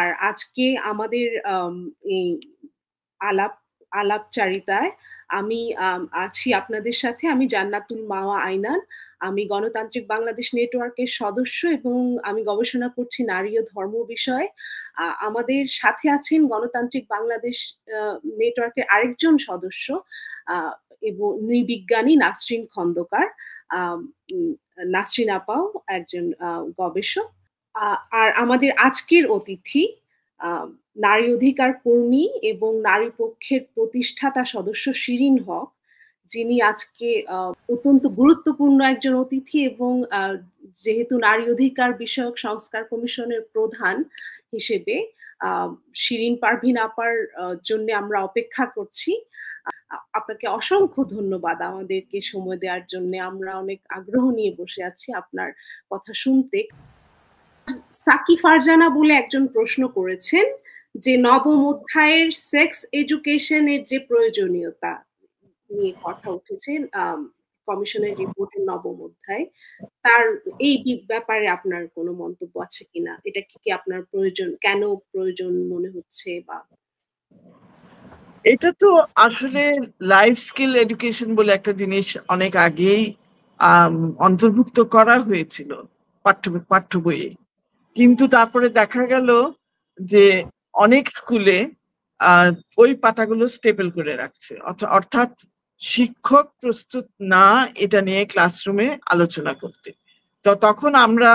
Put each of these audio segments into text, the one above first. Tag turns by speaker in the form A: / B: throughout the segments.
A: আর আজকে আমাদের এই আলাপচারিতায় আমি আছি আপনাদের সাথে। আমি জান্নাতুল মাওয়া আইনান। আমি গণতান্ত্রিক বাংলাদেশ নেটওয়ার্কের সদস্য এবং আমি গবেষণা করছি নারী ও ধর্ম বিষয়ে। আমাদের সাথে আছেন গণতান্ত্রিক বাংলাদেশ নেটওয়ার্কের আরেকজন সদস্য এবং নৃবিজ্ঞানী নাসরিন খন্দকার। নাসরিন আপাও একজন গবেষক। আর আমাদের আজকের অতিথি নারী অধিকার কর্মী এবং নারী পক্ষের প্রতিষ্ঠাতা সদস্য শিরিন হক, যিনি আজকে অত্যন্ত গুরুত্বপূর্ণ একজন অতিথি এবং যেহেতু নারী অধিকার বিষয়ক সংস্কার কমিশনের প্রধান হিসেবে শিরিন পারভিন আপার জন্য আমরা অপেক্ষা করছি। আপনাকে অসংখ্য ধন্যবাদ আমাদেরকে সময় দেওয়ার জন্য। আমরা অনেক আগ্রহ নিয়ে বসে আছি আপনার কথা শুনতে। সাকি ফারজানা বলে একজন প্রশ্ন করেছেন যে নবম অধ্যায়ের সেক্স এডুকেশনের যে প্রয়োজনীয়তা নিয়ে কথা উঠেছে কমিশনের রিপোর্টের নবম অধ্যায়, তার এই ব্যাপারে আপনার কোনো মন্তব্য আছে কিনা? এটা কি আপনার প্রয়োজন, কেন প্রয়োজন মনে হচ্ছে? বা
B: এটা তো আসলে লাইফ স্কিল এডুকেশন বলে একটা জিনিস অনেক আগেই অন্তর্ভুক্ত করা হয়েছিল পাঠ্য বইয়ে, কিন্তু তারপরে দেখা গেল যে অনেক স্কুলে ওই পাতাগুলো স্টেপল করে রাখছে, অর্থাৎ শিক্ষক প্রস্তুত না এটা নিয়ে ক্লাসরুমে আলোচনা করতে। তো তখন আমরা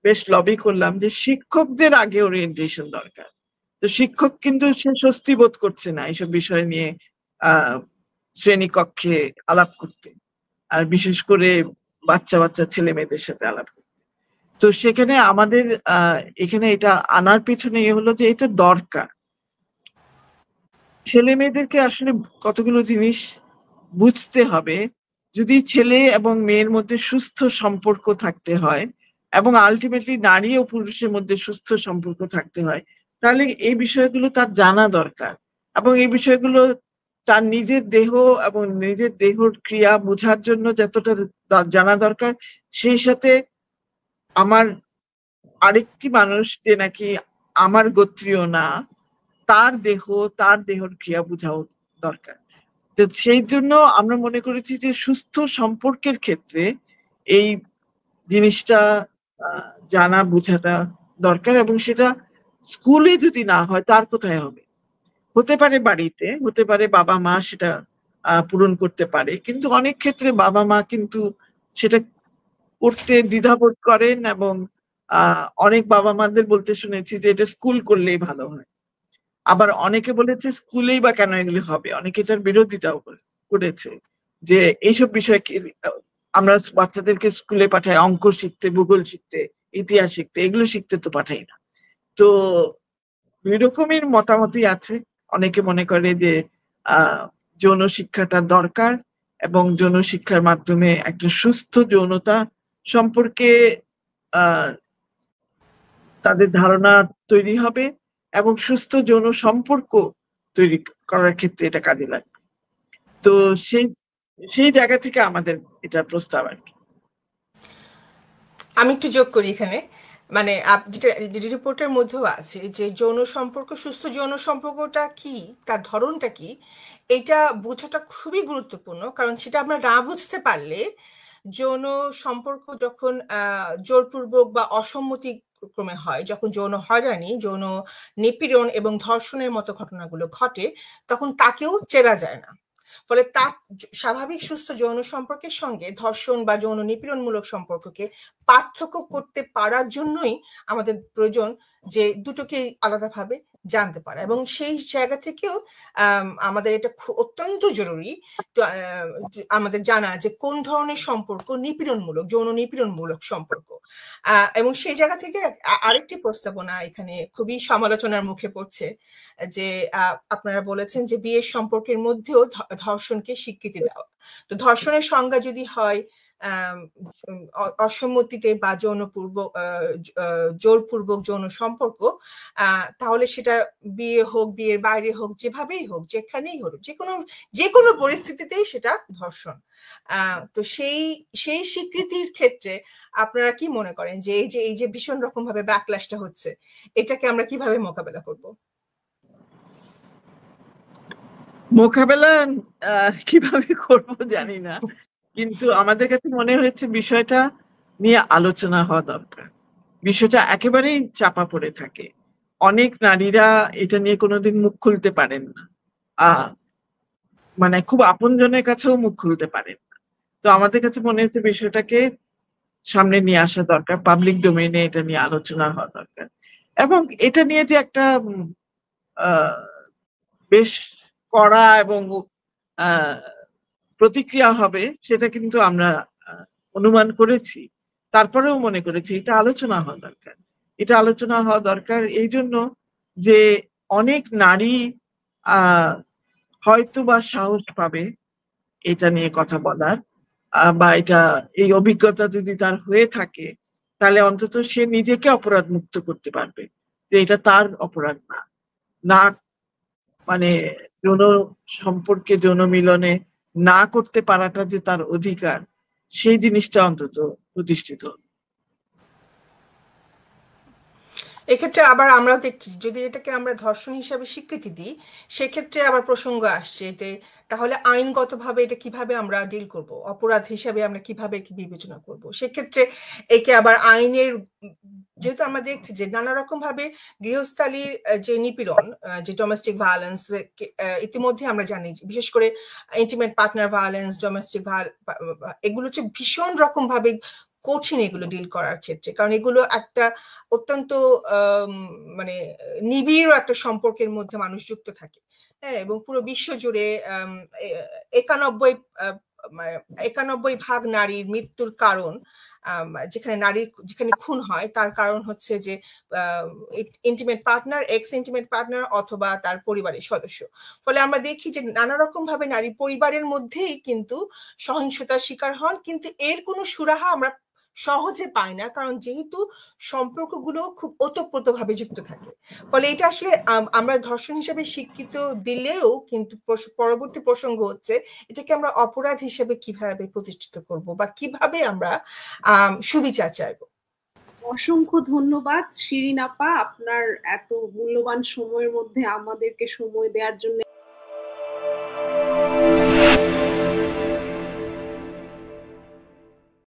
B: বেশ লবি করলাম যে শিক্ষকদের আগে ওরিয়েন্টেশন দরকার। তো শিক্ষক কিন্তু সে স্বস্তি বোধ করছে না এইসব বিষয় নিয়ে শ্রেণীকক্ষে আলাপ করতে, আর বিশেষ করে বাচ্চা বাচ্চা ছেলে মেয়েদের সাথে আলাপ করতে। তো সেখানে আমাদের এখানে এটা আনার পেছনে হলো যে এটা দরকার। ছেলে মেয়েদেরকে আসলে কতগুলো জিনিস বুঝতে হবে। যদি ছেলে এবং মেয়ের মধ্যে সুস্থ সম্পর্ক থাকতে হয় এবং আলটিমেটলি নারী ও পুরুষের মধ্যে সুস্থ সম্পর্ক থাকতে হয়, তাহলে এই বিষয়গুলো তার জানা দরকার এবং এই বিষয়গুলো তার নিজের দেহ এবং নিজের দেহর ক্রিয়া বোঝার জন্য যতটা জানা দরকার, সেই সাথে আমার আরেকটি মানুষ যে নাকি আমার গোত্রীয় না, তার দেহর ক্রিয়া বোঝাও দরকার। তো সেই জন্য আমরা মনে করেছি যে সুস্থ সম্পর্কের ক্ষেত্রে এই জিনিসটা জানা বোঝাটা দরকার, এবং সেটা স্কুলে যদি না হয় তার কোথায় হবে? হতে পারে বাড়িতে, হতে পারে বাবা মা সেটা পূরণ করতে পারে, কিন্তু অনেক ক্ষেত্রে বাবা মা কিন্তু সেটা করতে দ্বিধাবোধ করেন এবং অনেক বাবা মাদের বলতে শুনেছি যে এটা স্কুল করলেই ভালো হয়। আবার অনেকে বলেছে স্কুলেই বা কেন এগুলি হবে, অনেকে এটার বিরোধিতাও করেছে যে এইসব বিষয় আমরা বাচ্চাদেরকে স্কুলে পাঠাই অঙ্ক শিখতে, ভূগোল শিখতে, ইতিহাস শিখতে, এগুলো শিখতে তো পাঠাই না। তো দুই রকমের মতামতই আছে। অনেকে মনে করে যে যৌন শিক্ষাটা দরকার এবং যৌন শিক্ষার মাধ্যমে একটা সুস্থ যৌনতা সম্পর্কে তাদের ধারণা তৈরি হবে এবং সুস্থ যৌন সম্পর্ক তৈরি করার ক্ষেত্রে এটা কাজে লাগবে। তো সেই জায়গা থেকে আমাদের এটা প্রস্তাব আর কি।
C: আমি একটু যোগ করি এখানে, মানে যেটা রিপোর্টের মধ্যেও আছে যে যৌন সম্পর্ক, সুস্থ যৌন সম্পর্কটা কি, তার ধরনটা কি, এটা বোঝাটা খুবই গুরুত্বপূর্ণ। কারণ সেটা আমরা না বুঝতে পারলে যৌন সম্পর্ক যখন জোরপূর্বক বা অসম্মতি ক্রমে হয়, যখন যৌন হয়রানি, যৌন নিপীড়ন এবং ধর্ষণের মতো ঘটনাগুলো ঘটে, তখন তাকেও চেনা যায় না। ফলে তার স্বাভাবিক সুস্থ যৌন সম্পর্কের সঙ্গে ধর্ষণ বা যৌন নিপীড়নমূলক সম্পর্ককে পার্থক্য করতে পারার জন্যই আমাদের প্রয়োজন যে দুটোকে আলাদাভাবে জানতে পারা, এবং সেই জায়গা থেকেও আমাদের এটা অত্যন্ত জরুরি আমাদের জানা যে কোন ধরনের সম্পর্ক নিপীড়নমূলক, যৌন নিপীড়নমূলক সম্পর্ক। এবং সেই জায়গা থেকে আরেকটি প্রস্তাবনা এখানে খুবই সমালোচনার মুখে পড়ছে যে আপনারা বলেছেন যে বিয়ের সম্পর্কের মধ্যেও ধর্ষণকে স্বীকৃতি দেওয়া। তো ধর্ষণের সংজ্ঞা যদি হয় অসম্মতিতে বা জোরপূর্বক যৌন সম্পর্ক, তাহলে সেটা বিয়ে হোক, বিয়ের বাইরে হোক, যেভাবেই হোক, যেখানেই হোক, যে কোনো পরিস্থিতিতেই সেটা ধর্ষণ। তো সেই স্বীকৃতির ক্ষেত্রে আপনারা কি মনে করেন যে এই যে ভীষণ রকম ভাবে ব্যাকল্যাশটা হচ্ছে, এটাকে আমরা কিভাবে মোকাবেলা করব?
B: মোকাবেলা কিভাবে করব জানি না, কিন্তু আমাদের কাছে মনে হয়েছে বিষয়টা নিয়ে আলোচনা হওয়া দরকার। বিষয়টা একেবারেই চাপা পড়ে থাকে, অনেক নারীরা এটা নিয়ে কোনোদিন মুখ খুলতে পারেন না, মানে খুব আপনজনের কাছেও মুখ খুলতে পারেন না। তো আমাদের কাছে মনে হচ্ছে বিষয়টাকে সামনে নিয়ে আসা দরকার, পাবলিক ডোমেইনে এটা নিয়ে আলোচনা হওয়া দরকার, এবং এটা নিয়ে যে একটা বেশ কড়া এবং প্রতিক্রিয়া হবে সেটা কিন্তু আমরা অনুমান করেছি। তারপরেও মনে করেছি এটা আলোচনা হওয়া দরকার। এটা আলোচনা হওয়া দরকার এই জন্য যে অনেক নারী হয়তো বা সাহস পাবে এটা নিয়ে কথা বলার, বা এটা এই অভিজ্ঞতা যদি তার হয়ে থাকে, তাহলে অন্তত সে নিজেকে অপরাধ মুক্ত করতে পারবে যে এটা তার অপরাধ না, মানে যৌন সম্পর্কে, যৌন মিলনে না করতে পারাটা যে তার অধিকার, সেই জিনিসটা অন্তত প্রতিষ্ঠিত।
C: এক্ষেত্রে আবার আমরা দেখছি যদি এটাকে আমরা ধর্ষণ হিসাবে স্বীকৃতি দিই, সেক্ষেত্রে আবার প্রসঙ্গ আসছে এতে, তাহলে আইনগতভাবে এটা কিভাবে আমরা ডিল করব, অপরাধ হিসাবে আমরা কিভাবে কি বিবেচনা করব? সেক্ষেত্রে একে আবার আইনের, যেহেতু আমরা দেখছি যে নানা রকম ভাবে গৃহস্থালীর যে নিপীড়ন, যে ডোমেস্টিক ভায়োলেন্স, ইতিমধ্যে আমরা জানি বিশেষ করে ইন্টিমেট পার্টনার ভায়োলেন্স, ডোমেস্টিক এগুলো হচ্ছে ভীষণ রকম ভাবে কঠিন এগুলো ডিল করার ক্ষেত্রে, কারণ এগুলো একটা অত্যন্ত মানে নিবিড় একটা সম্পর্কের মধ্যে মানুষ যুক্ত থাকে। হ্যাঁ, এবং পুরো বিশ্ব জুড়ে 91% নারীর মৃত্যুর কারণ, যেখানে খুন হয় তার কারণ হচ্ছে যে intimate partner, x intimate partner অথবা তার পরিবারের সদস্য। ফলে আমরা দেখি যে নানা রকম ভাবে নারী পরিবারের মধ্যেই কিন্তু সহিংসতার শিকার হন, কিন্তু এর কোনো সুরাহা আমরা সহজে পাই না, কারণ যেহেতু সম্পর্কগুলো খুব ওতপ্রোতভাবে যুক্ত থাকে। ফলে এটা আসলে আমরা ধর্ষণ হিসেবে স্বীকৃত দিলেও কিন্তু পরবর্তী প্রসঙ্গ হচ্ছে এটাকে আমরা অপরাধ হিসেবে কিভাবে প্রতিষ্ঠিত করব বা কিভাবে আমরা সুবিচার চাইব।
A: অসংখ্য ধন্যবাদ শিরিন আপা, আপনার এত মূল্যবান সময়ের মধ্যে আমাদেরকে সময় দেওয়ার জন্য।